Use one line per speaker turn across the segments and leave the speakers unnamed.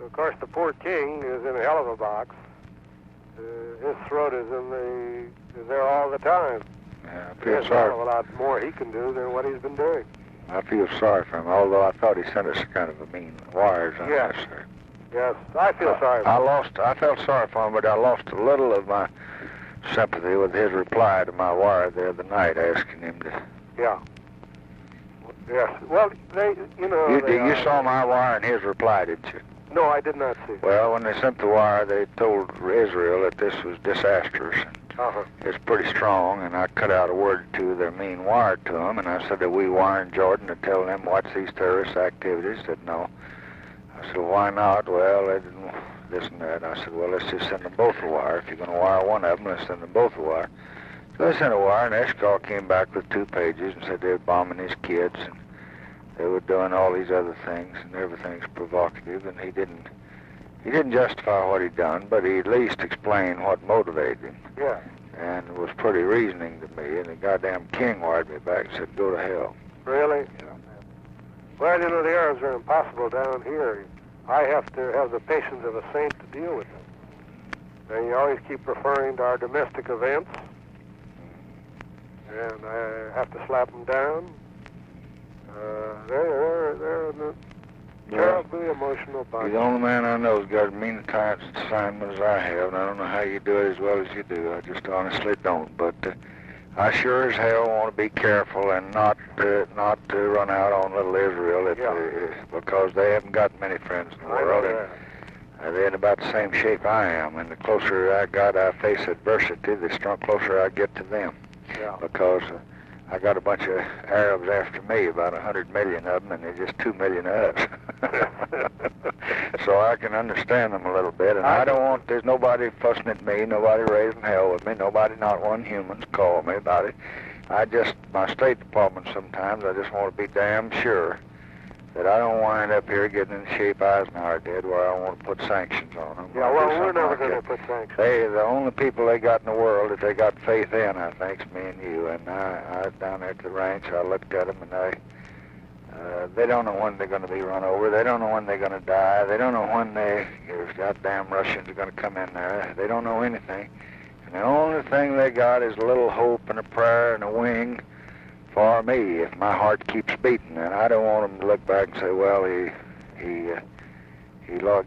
of course, the poor king is in a hell of a box. His throat is there all the time.
Yeah, I feel
There's
sorry.
a lot more he can do than what he's been doing.
I feel sorry for him, although I thought he sent us kind of a mean wires on
Yes.
this, sir.
Yes, I feel sorry for him.
I felt sorry for him, but I lost a little of my sympathy with his reply to my wire the other night, asking him to...
Yeah. Yes. Well,
You saw my wire and his reply, didn't you?
No, I did not see.
Well, when they sent the wire, they told Israel that this was disastrous.
Uh-huh.
It's pretty strong, and I cut out a word or two of their mean wire to them, and I said that we wire in Jordan to tell them what's these terrorist activities. They said no. I said, well, why not? Well, they didn't this and that. I said, well, let's just send them both a wire. If you're going to wire one of them, let's send them both a wire. So they sent a wire, and Eshkol came back with 2 pages and said they were bombing his kids, and they were doing all these other things, and everything's provocative, and he didn't justify what he'd done, but he at least explained what motivated him.
Yeah.
And it was pretty reasoning to me, and the goddamn king wired me back and said, go to hell.
Really?
Yeah.
Well, the Arabs are impossible down here. I have to have the patience of a saint to deal with them. And you always keep referring to our domestic events, and I have to slap them down. They're in a terribly emotional bunch.
You're the only man I know who's got as mean a assignment as I have, and I don't know how you do it as well as you do. I just honestly don't. But I sure as hell want to be careful and not to run out on little Israel because they haven't got many friends in the world. They're in about the same shape I am, and the closer I face adversity, the closer I get to them.
Yeah.
Because I got a bunch of Arabs after me, about 100 million of them, and there's just 2 million of us. So I can understand them a little bit, and there's nobody fussing at me, nobody raising hell with me, not one human's called me about it. My State Department sometimes, I just want to be damn sure that I don't wind up here getting in the shape Eisenhower did, where I want to put sanctions on them.
Yeah, well, we're never going to put sanctions.
The only people they got in the world that they got faith in, I think, is me and you. And I was down there at the ranch, I looked at them, and they don't know when they're going to be run over. They don't know when they're going to die. They don't know when the goddamn Russians are going to come in there. They don't know anything. And the only thing they got is a little hope and a prayer and a wing for me if my heart keeps beating. And I don't want them to look back and say, well, he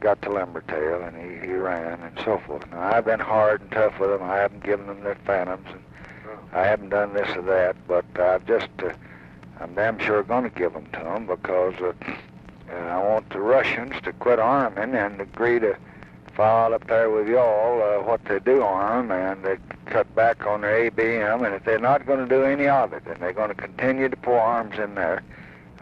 got to Limbertail and he ran and so forth. Now, I've been hard and tough with them. I haven't given them their phantoms, and I haven't done this or that, but I'm damn sure going to give them to them because I want the Russians to quit arming and agree to file up there with y'all what they do arm, and they cut back on their ABM, and if they're not going to do any of it and they're going to continue to pour arms in there,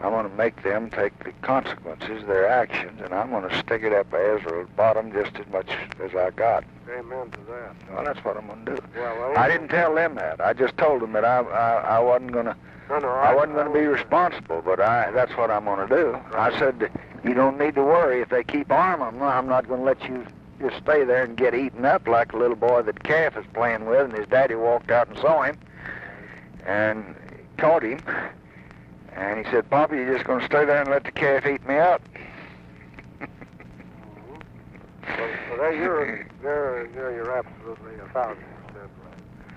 I'm going to make them take the consequences of their actions, and I'm going to stick it up Israel's bottom just as much as I got.
Amen to that.
Well, that's what I'm going to do.
Well,
I didn't tell them that. I just told them that I wasn't going to. I wasn't going to be responsible, but that's what I'm going to do. I said, you don't need to worry if they keep arming them. I'm not going to let you just stay there and get eaten up like a little boy that Calf is playing with, and his daddy walked out and saw him and caught him. And he said, Papa, you're just going to stay there and let the calf eat me up?
Well, you're absolutely a thousand.